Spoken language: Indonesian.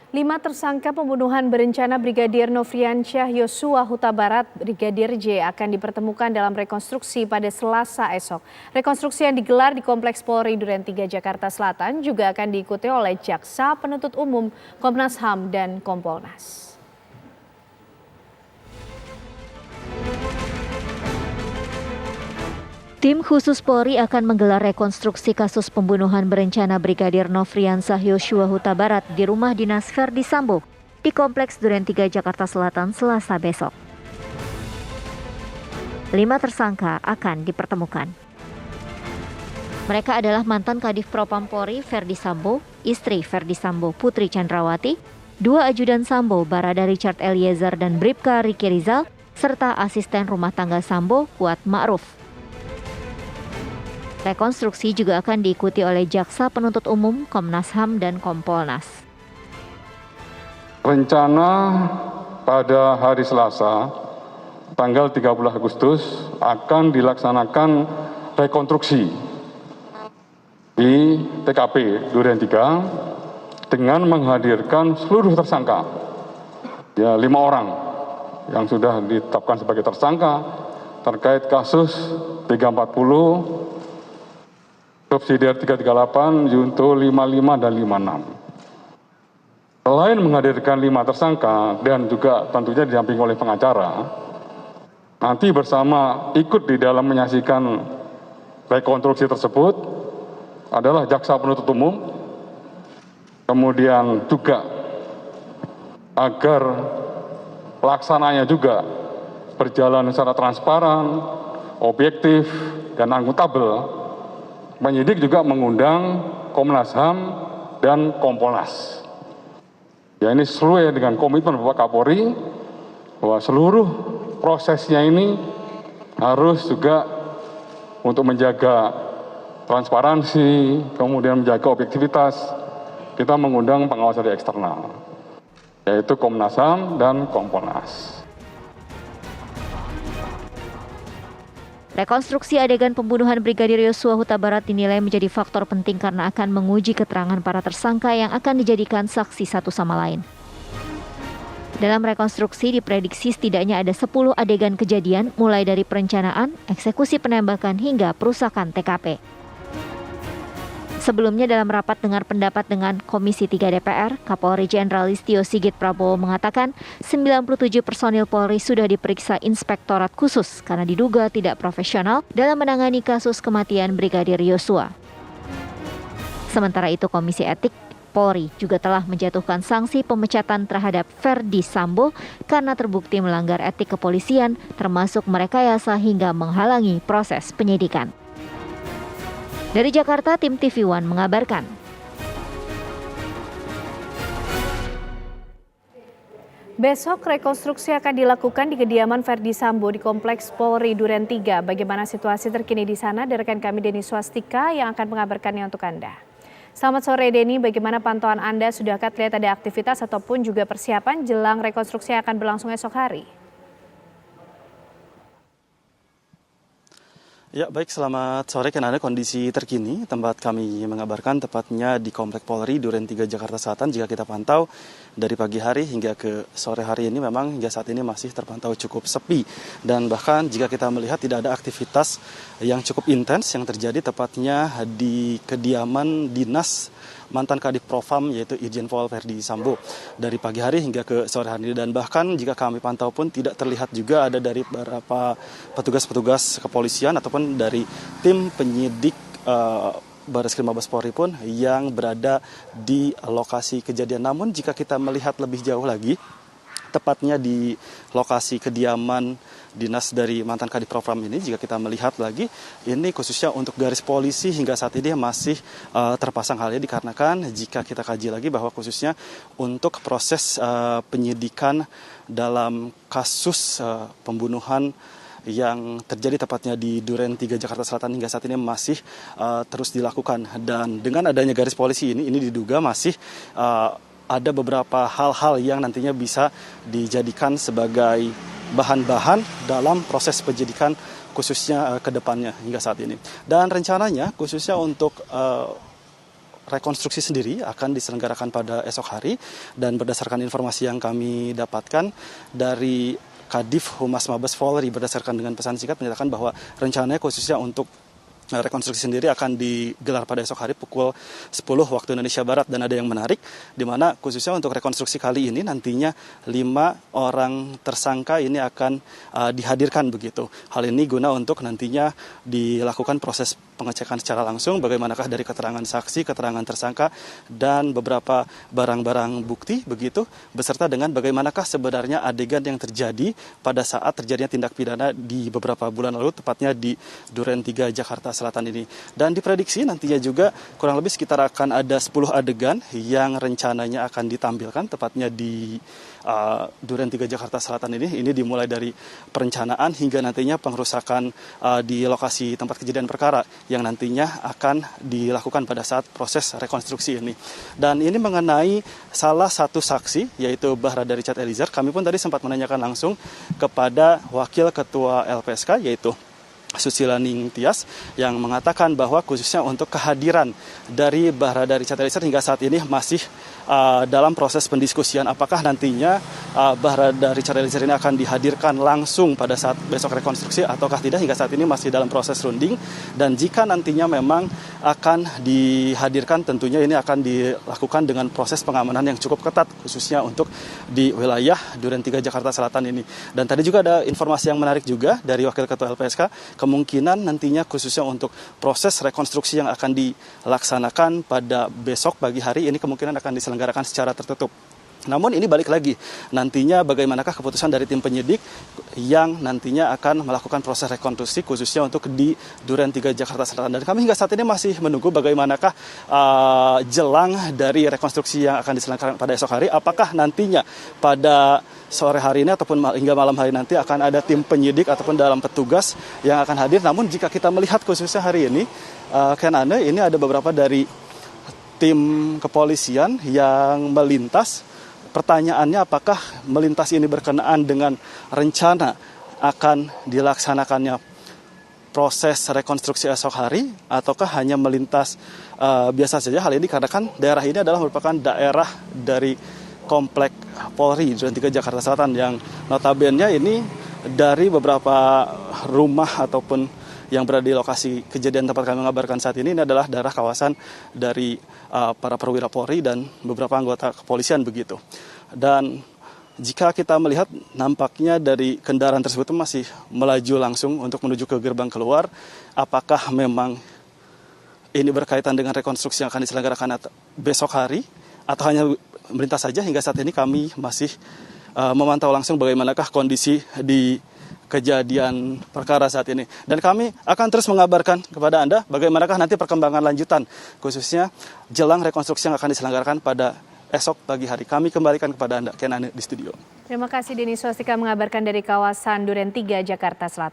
5 tersangka pembunuhan berencana Brigadir Nofriansyah Yosua Huta Barat Brigadir J akan dipertemukan dalam rekonstruksi pada Selasa esok. Rekonstruksi yang digelar di Kompleks Polri Duren 3 Jakarta Selatan juga akan diikuti oleh Jaksa Penuntut Umum, Komnas HAM, dan Kompolnas. Tim khusus Polri akan menggelar rekonstruksi kasus pembunuhan berencana Brigadir Nofriansyah Yosua Huta Barat di rumah dinas Ferdi Sambo di Kompleks Duren 3 Jakarta Selatan Selasa besok. 5 tersangka akan dipertemukan. Mereka adalah mantan Kadif Propam Polri Ferdi Sambo, istri Ferdi Sambo Putri Chandrawati, 2 ajudan Sambo Barada Richard Eliezer dan Bribka Riki Rizal, serta asisten rumah tangga Sambo Kuat Ma'ruf. Rekonstruksi juga akan diikuti oleh Jaksa Penuntut Umum, Komnas HAM, dan Kompolnas. Rencana pada hari Selasa, tanggal 30 Agustus, akan dilaksanakan rekonstruksi di TKP Duren 3 dengan menghadirkan seluruh tersangka, 5 orang yang sudah ditetapkan sebagai tersangka terkait kasus 340, subsidiar 338, Junto 55 dan 56. Selain menghadirkan 5 tersangka dan juga tentunya didampingi oleh pengacara, nanti bersama ikut di dalam menyaksikan rekonstruksi tersebut adalah Jaksa Penuntut Umum, kemudian juga agar pelaksananya juga berjalan secara transparan, objektif, dan akuntabel. Penyidik juga mengundang Komnas HAM dan Kompolnas. Ya, ini sesuai dengan komitmen Bapak Kapolri bahwa seluruh prosesnya ini harus juga untuk menjaga transparansi, kemudian menjaga objektivitas. Kita mengundang pengawas dari eksternal, yaitu Komnas HAM dan Kompolnas. Rekonstruksi adegan pembunuhan Brigadir Yosua Huta Barat dinilai menjadi faktor penting karena akan menguji keterangan para tersangka yang akan dijadikan saksi satu sama lain. Dalam rekonstruksi diprediksi setidaknya ada 10 adegan kejadian mulai dari perencanaan, eksekusi penembakan hingga perusakan TKP. Sebelumnya dalam rapat dengar pendapat dengan Komisi 3 DPR, Kapolri Jenderal Listio Sigit Prabowo mengatakan 97 personil Polri sudah diperiksa Inspektorat Khusus karena diduga tidak profesional dalam menangani kasus kematian Brigadir Yosua. Sementara itu Komisi Etik Polri juga telah menjatuhkan sanksi pemecatan terhadap Ferdi Sambo karena terbukti melanggar etik kepolisian termasuk merekayasa hingga menghalangi proses penyidikan. Dari Jakarta, tim TV One mengabarkan. Besok rekonstruksi akan dilakukan di kediaman Ferdi Sambo di Kompleks Polri Duren 3. Bagaimana situasi terkini di sana? Dari rekan kami Deni Swastika yang akan mengabarkannya untuk Anda. Selamat sore Deni, bagaimana pantauan Anda? Sudahkah terlihat ada aktivitas ataupun juga persiapan jelang rekonstruksi yang akan berlangsung esok hari? Ya baik, selamat sore. Anda kondisi terkini tempat kami mengabarkan tepatnya di Komplek Polri Duren 3 Jakarta Selatan. Jika kita pantau dari pagi hari hingga ke sore hari ini memang hingga saat ini masih terpantau cukup sepi. Dan bahkan jika kita melihat tidak ada aktivitas yang cukup intens yang terjadi tepatnya di kediaman dinas mantan Kadif Propam yaitu Irjen Pol Ferdi Sambo dari pagi hari hingga ke sore hari. Dan bahkan jika kami pantau pun tidak terlihat juga ada dari beberapa petugas-petugas kepolisian ataupun dari tim penyidik Barreskrim Mabes Polri pun yang berada di lokasi kejadian. Namun jika kita melihat lebih jauh lagi, tepatnya di lokasi kediaman dinas dari mantan Kadif Propam ini, jika kita melihat lagi, ini khususnya untuk garis polisi hingga saat ini masih terpasang halnya dikarenakan jika kita kaji lagi bahwa khususnya untuk proses penyidikan dalam kasus pembunuhan yang terjadi tepatnya di Duren 3 Jakarta Selatan hingga saat ini masih terus dilakukan. Dan dengan adanya garis polisi ini diduga masih ada beberapa hal-hal yang nantinya bisa dijadikan sebagai bahan-bahan dalam proses penyidikan khususnya ke depannya hingga saat ini. Dan rencananya khususnya untuk rekonstruksi sendiri akan diselenggarakan pada esok hari, dan berdasarkan informasi yang kami dapatkan dari Kadif Humas Mabes Polri berdasarkan dengan pesan singkat menyatakan bahwa rencananya khususnya untuk rekonstruksi sendiri akan digelar pada esok hari pukul 10 waktu Indonesia Barat, dan ada yang menarik di mana khususnya untuk rekonstruksi kali ini nantinya 5 orang tersangka ini akan dihadirkan begitu. Hal ini guna untuk nantinya dilakukan proses pengecekan secara langsung bagaimanakah dari keterangan saksi, keterangan tersangka, dan beberapa barang-barang bukti begitu, beserta dengan bagaimanakah sebenarnya adegan yang terjadi pada saat terjadinya tindak pidana di beberapa bulan lalu, tepatnya di Duren 3 Jakarta Selatan ini. Dan diprediksi nantinya juga kurang lebih sekitar akan ada 10 adegan yang rencananya akan ditampilkan tepatnya di Duren 3 Jakarta Selatan ini. Ini dimulai dari perencanaan hingga nantinya pengerusakan di lokasi tempat kejadian perkara yang nantinya akan dilakukan pada saat proses rekonstruksi ini. Dan ini mengenai salah satu saksi, yaitu Bahrada Richard Eliezer. Kami pun tadi sempat menanyakan langsung kepada Wakil Ketua LPSK, yaitu Susila Ningtyas, yang mengatakan bahwa khususnya untuk kehadiran dari Bahrada Richard Eliezer hingga saat ini masih dalam proses pendiskusian apakah nantinya Bahrada Richard Eliezer ini akan dihadirkan langsung pada saat besok rekonstruksi ataukah tidak. Hingga saat ini masih dalam proses runding, dan jika nantinya memang akan dihadirkan tentunya ini akan dilakukan dengan proses pengamanan yang cukup ketat khususnya untuk di wilayah Duren 3 Jakarta Selatan ini. Dan tadi juga ada informasi yang menarik juga dari Wakil Ketua LPSK, kemungkinan nantinya khususnya untuk proses rekonstruksi yang akan dilaksanakan pada besok pagi hari ini kemungkinan akan diselenggarakan secara tertutup. Namun ini balik lagi, nantinya bagaimanakah keputusan dari tim penyidik yang nantinya akan melakukan proses rekonstruksi khususnya untuk di Duren 3 Jakarta Selatan. Dan kami hingga saat ini masih menunggu bagaimanakah jelang dari rekonstruksi yang akan diselenggarakan pada esok hari. Apakah nantinya pada sore hari ini ataupun hingga malam hari nanti akan ada tim penyidik ataupun dalam petugas yang akan hadir. Namun jika kita melihat khususnya hari ini, ini ada beberapa dari tim kepolisian yang melintas. Pertanyaannya apakah melintas ini berkenaan dengan rencana akan dilaksanakannya proses rekonstruksi esok hari ataukah hanya melintas biasa saja. Hal ini karena kan daerah ini adalah merupakan daerah dari Komplek Polri Duren 3 Jakarta Selatan yang notabene ini dari beberapa rumah ataupun yang berada di lokasi kejadian tempat kami mengabarkan saat ini adalah daerah kawasan dari para perwira Polri dan beberapa anggota kepolisian begitu. Dan jika kita melihat nampaknya dari kendaraan tersebut masih melaju langsung untuk menuju ke gerbang keluar. Apakah memang ini berkaitan dengan rekonstruksi yang akan diselenggarakan besok hari atau hanya melintas saja? Hingga saat ini kami masih memantau langsung bagaimanakah kondisi di kejadian perkara saat ini. Dan kami akan terus mengabarkan kepada Anda bagaimanakah nanti perkembangan lanjutan khususnya jelang rekonstruksi yang akan diselenggarakan pada esok pagi hari. Kami kembalikan kepada Anda, Ken Ane di studio. Terima kasih Denny Swastika mengabarkan dari kawasan Duren 3 Jakarta Selatan.